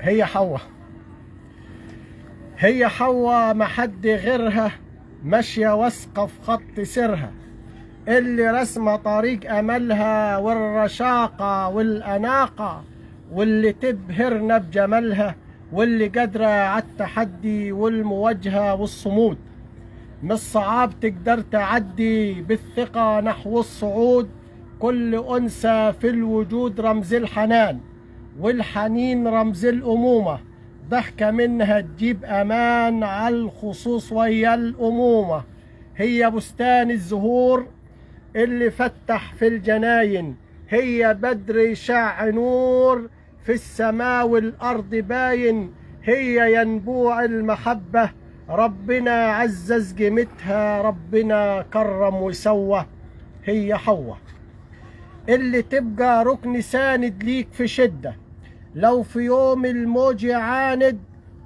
هي حواء، هي حواء ما حد غيرها، ماشية واثقة في خط سيرها، اللي رسمة طريق أملها والرشاقة والأناقة، واللي تبهرنا بجمالها، واللي قادرة عالتحدي والمواجهة والصمود. مش صعاب تقدر تعدي بالثقة نحو الصعود، كل أنثى في الوجود رمز الحنان، والحنين رمز الأمومة، ضحكة منها تجيب أمان على الخصوص ويا الأمومة. هي بستان الزهور اللي فتح في الجناين، هي بدر شع نور في السماء والأرض باين، هي ينبوع المحبة ربنا عزز قيمتها، ربنا كرم وسوى. هي حواء اللي تبقى ركن ساند ليك في شدة، لو في يوم الموج يعاند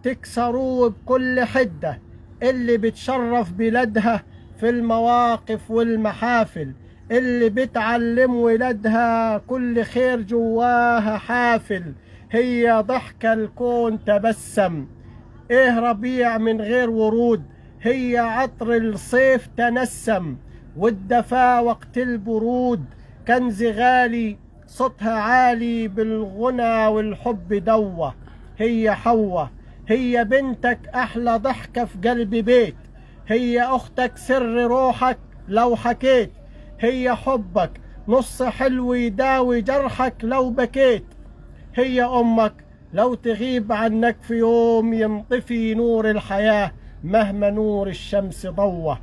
تكسروه بكل حدة، اللي بتشرف بلادها في المواقف والمحافل، اللي بتعلم ولادها كل خير جواها حافل. هي ضحكة الكون تبسم، ايه ربيع من غير ورود، هي عطر الصيف تنسم، والدفا وقت البرود، كنز غالي صوتها عالي بالغنى والحب دوة. هي حواء، هي بنتك أحلى ضحكة في قلب بيت، هي أختك سر روحك لو حكيت، هي حبك نص حلو يداوي جرحك لو بكيت، هي أمك لو تغيب عنك في يوم ينطفي نور الحياة مهما نور الشمس ضوى.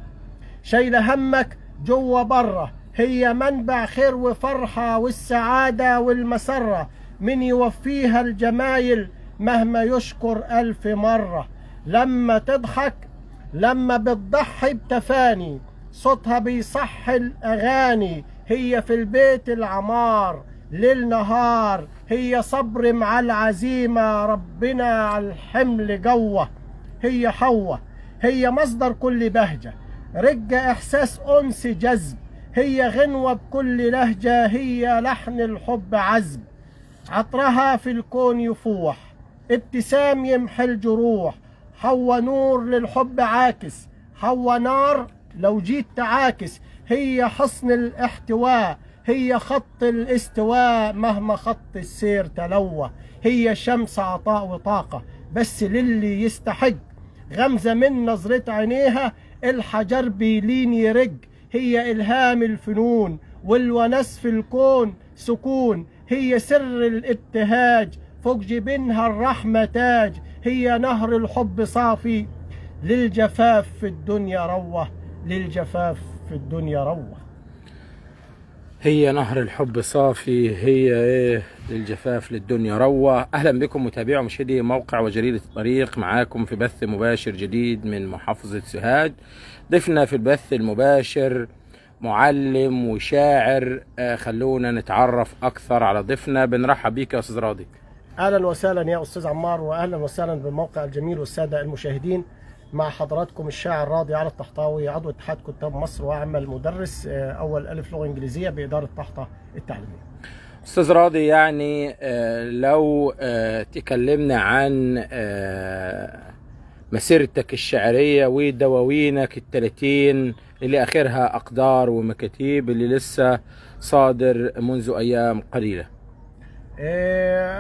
شايلة همك جوا برا، هي منبع خير وفرحة والسعادة والمسرة، من يوفيها الجمايل مهما يشكر ألف مرة. لما تضحك، لما بتضحي بتفاني، صوتها بيصح الأغاني، هي في البيت العمار ليل نهار، هي صبر مع العزيمة ربنا على الحمل جوه. هي حواء، هي مصدر كل بهجة، رجة إحساس أنس جذب، هي غنوة بكل لهجة، هي لحن الحب عذب، عطرها في الكون يفوح، ابتسام يمحي الجروح. حواء نور للحب عاكس، حواء نار لو جيت تعاكس، هي حصن الاحتواء، هي خط الاستواء مهما خط السير تلوى. هي شمس عطاء وطاقة بس للي يستحق، غمزة من نظرة عينيها الحجر بيلين يرق، هي إلهام الفنون والونس في الكون سكون، هي سر الابتهاج فوق جبينها الرحمة تاج، هي نهر الحب صافي للجفاف في الدنيا روة، للجفاف في الدنيا روة. هي نهر الحب صافي، هي ايه للجفاف للدنيا روى. اهلا بكم متابعي ومشاهدي موقع وجريدة الطريق، معاكم في بث مباشر جديد من محافظة سوهاج. ضيفنا في البث المباشر معلم وشاعر. خلونا نتعرف اكثر على ضيفنا. بنرحب بيك يا استاذ راضي. اهلا وسهلا يا استاذ عمار، واهلا وسهلا بالموقع الجميل والساده المشاهدين. مع حضراتكم الشاعر راضي علي الطحطاوي، عضو اتحاد كتاب مصر واعمل مدرس اول الف لغه انجليزيه باداره طحطا التعليميه. استاذ راضي، يعني لو تكلمنا عن مسيرتك الشعريه ودواوينك ال30 اللي اخرها اقدار ومكاتيب اللي لسه صادر منذ ايام قليله.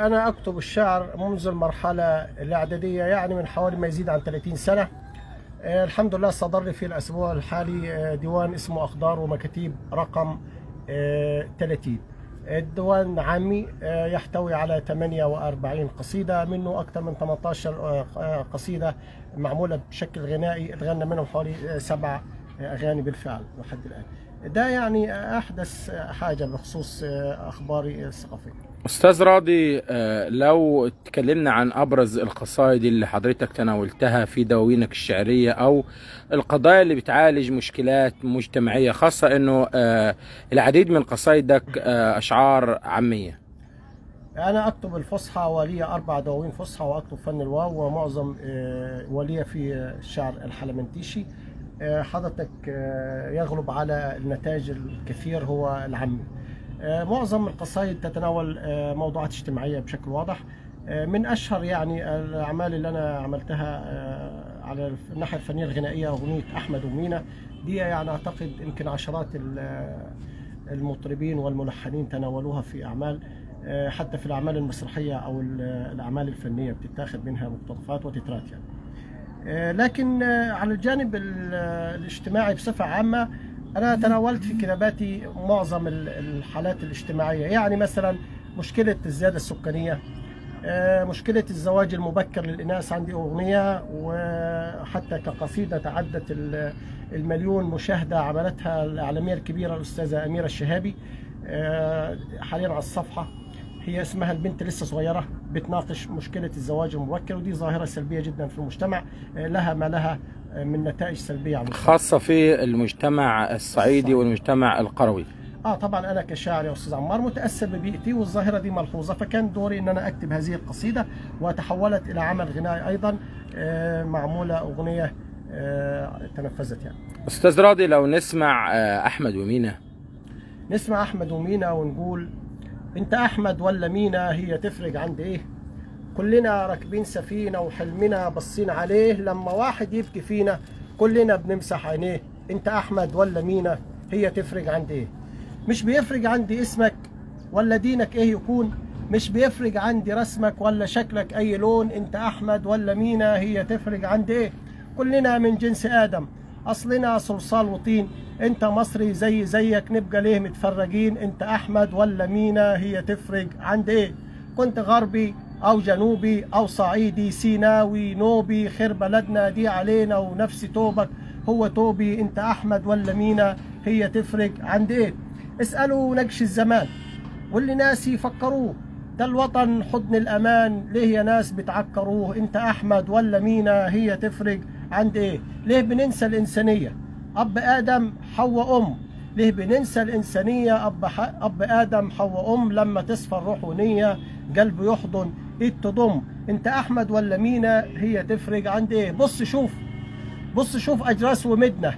أنا أكتب الشعر منذ المرحلة الإعدادية، يعني من حوالي ما يزيد عن 30 سنة. الحمد لله صدر لي في الأسبوع الحالي ديوان اسمه أقدار ومكاتيب رقم 30. الديوان عامي يحتوي على 48 قصيدة، منه أكثر من 18 قصيدة معمولة بشكل غنائي، اتغنى منهم حوالي 7 أغاني بالفعل لحد الآن. ده يعني أحدث حاجة بخصوص أخباري الثقافية. أستاذ راضي، لو تكلمنا عن أبرز القصائد اللي حضرتك تناولتها في دواوينك الشعرية أو القضايا اللي بتعالج مشكلات مجتمعية، خاصة أنه العديد من قصائدك أشعار عامية. أنا أكتب الفصحى ولي 4 دواوين فصحى، وأكتب فن الواو، ومعظم ولي في الشعر الحلمنتيشي. حضرتك يغلب على النتاج الكثير هو العامي. معظم القصائد تتناول موضوعات اجتماعية بشكل واضح. من أشهر يعني الأعمال اللي أنا عملتها على الناحية الفنية الغنائية أغنية أحمد ومينا. دي يعني أعتقد يمكن عشرات المطربين والملحنين تناولوها في أعمال، حتى في الأعمال المسرحية أو الأعمال الفنية بتتاخذ منها مقتطفات وتترات يعني. لكن على الجانب الاجتماعي بصفة عامة أنا تناولت في كتاباتي معظم الحالات الاجتماعية، يعني مثلا مشكلة الزيادة السكانية، مشكلة الزواج المبكر للإناث، عندي أغنية وحتى كقصيدة تعدت المليون مشاهدة عملتها الإعلامية الكبيرة الأستاذة أميرة الشهابي حاليا على الصفحة. هي اسمها البنت لسه صغيرة، بتناقش مشكلة الزواج المبكر، ودي ظاهرة سلبية جدا في المجتمع، لها ما لها من نتائج سلبية على المجتمع، خاصة في المجتمع الصعيدي والمجتمع القروي. طبعا انا كشاعر يا استاذ عمار متاثر ببيئتي والظاهره دي ملحوظه، فكان دوري ان انا اكتب هذه القصيده، وتحولت الى عمل غنائي ايضا، معموله اغنيه تنفذت يعني. استاذ راضي، لو نسمع احمد ومينا. نسمع احمد ومينا ونقول: انت احمد ولا مينا هي تفرق عند ايه؟ كلنا راكبين سفينه وحلمنا باصين عليه، لما واحد يبكي فينا كلنا بنمسح عينيه. انت احمد ولا مينا هي تفرق عند ايه؟ مش بيفرق عندي اسمك ولا دينك ايه يكون، مش بيفرق عندي رسمك ولا شكلك اي لون. انت احمد ولا مينا هي تفرق عندي ايه؟ كلنا من جنس ادم، اصلنا صلصال وطين. انت مصري زيك نبقى ليه متفرجين؟ انت احمد ولا مينا هي تفرق عندي ايه؟ كنت غربي او جنوبي او صعيدي سيناوي نوبي، خير بلدنا دي علينا ونفس توبك هو توبي. انت احمد ولا مينا هي تفرق عندي ايه؟ اسألوا نقش الزمان واللي ناس يفكروه، ده الوطن حضن الأمان، ليه يا ناس بتعكروه؟ انت أحمد ولا مينا هي تفرق عند ايه؟ ليه بننسى الإنسانية؟ أب آدم حواء ليه بننسى الإنسانية؟ أب آدم حواء لما تصفى الروح ونية، قلب يحضن إيد تضم. انت أحمد ولا مينا هي تفرق عند ايه؟ بص شوف أجراس ومدنة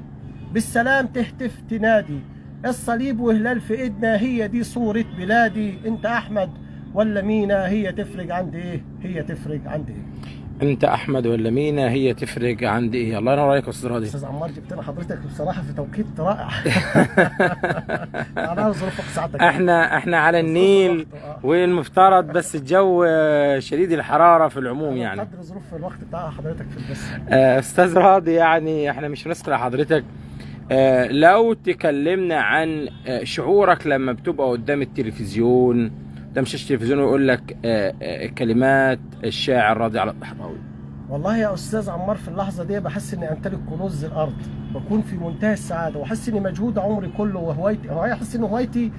بالسلام تهتف تنادي، الصليب وهلال في ايدنا هي دي صورة بلادي. انت احمد ولا مينا هي تفرق عندي ايه؟ هي تفرق عندي ايه؟ انت احمد ولا مينا هي تفرق عندي ايه؟ الله ينور عليك يا استاذ راضي. استاذ عمار جبتنا حضرتك بصراحة في توقيت رائع. انا ظروفك ساعتك، احنا على النيل والمفترض بس الجو شديد الحرارة في العموم يعني. قدر ظروف الوقت بتاع حضرتك في البث. استاذ راضي، يعني احنا مش بنسأل حضرتك، لو تكلمنا عن شعورك لما بتبقى قدام التلفزيون، قدام شاشة التلفزيون، ويقول لك كلمات الشاعر راضي على الطحطاوي. والله يا استاذ عمار في اللحظة دي بحس اني امتلك كنوز الارض، بكون في منتهى السعادة، واحس اني مجهود عمري كله وهوايتي، احس ان هوايتي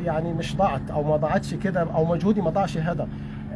يعني مش ضاعت او ما ضاعتش كده، او مجهودي ما ضاعش هدر.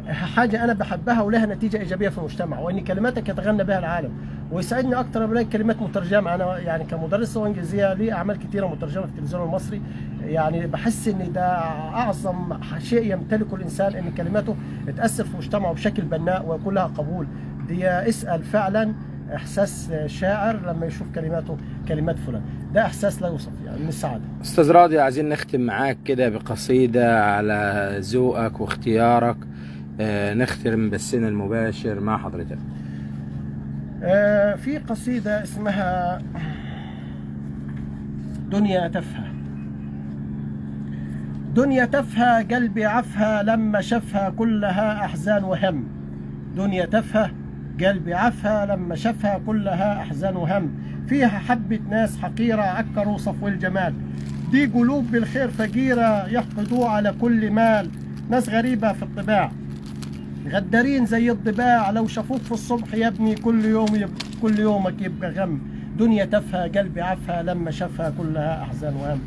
حاجة أنا بحبها ولها نتيجة إيجابية في المجتمع، وإن كلماتك يتغنى بها العالم. ويسعدني أكتر ألاقي كلمات مترجمة. أنا يعني كمدرس لغة إنجليزية لي أعمال كثيرة مترجمة في التلفزيون المصري، يعني بحس إن ده أعظم شيء يمتلكه الإنسان، إن كلماته تأثر في مجتمعه بشكل بناء ويكون لها قبول. دي اسأل فعلا إحساس شاعر لما يشوف كلماته كلمات فلان، ده إحساس لا يوصف يعني من السعادة. أستاذ راضي، عايزين نختم معاك كده بقصيدة على ذوقك واختيارك، نختم بثنا المباشر مع حضرتك. في قصيدة اسمها دنيا تافهة. دنيا تافهة قلبي عفها لما شافها كلها أحزان وهم. دنيا تافهة قلبي عفها لما شافها كلها أحزان وهم. فيها حبة ناس حقيرة عكروا صفو الجمال، دي قلوب بالخير فقيرة يحقدوا على كل مال. ناس غريبة في الطباع غدارين زي الضباع، لو شافوك في الصبح يا ابني كل يومك يبقى غم. دنيا تافهة قلبي عفها لما شافها كلها أحزان وهم.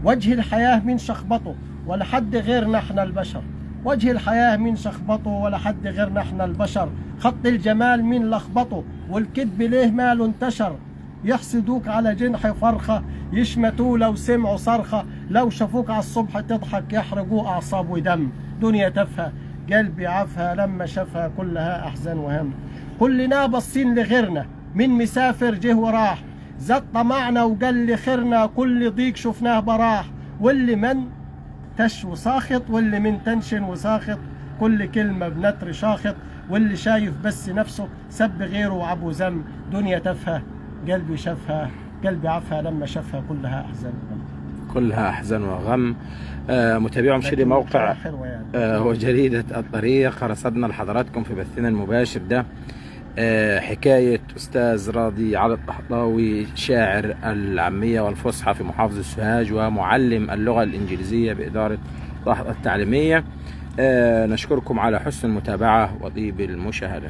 وجه الحياة من شخبطه ولا حد غيرنا احنا البشر. وجه الحياة من شخبطه ولا حد غيرنا احنا البشر. خط الجمال من لخبطه والكذب ليه ماله انتشر. يحسدوك على جنح فرخة يشمتوا لو سمعوا صرخة، لو شافوك على الصبح تضحك يحرقوا أعصاب ودم. دنيا تافهة قلبي عفها لما شافها كلها أحزان وهم. كلنا باصين لغيرنا من مسافر جه وراح، زاد طمعنا وقل خيرنا كل ضيق شفناه براح. واللي من تش وساخط، واللي من تنشن وساخط كل كلمة بنتر شاخط، واللي شايف بس نفسه سب غيره وعبو ذنب. دنيا تافهة قلبي شافها، قلبي عافها لما شافها كلها أحزان وغم. كلها أحزان وغم. متابعي ومشاهدي موقع وجريدة الطريق، رصدنا لحضراتكم في بثنا المباشر ده حكاية أستاذ راضي علي الطحطاوي، شاعر العامية والفصحى في محافظة سوهاج ومعلم اللغة الإنجليزية بإدارة طحطا التعليمية. نشكركم على حسن المتابعة وطيب المشاهدة.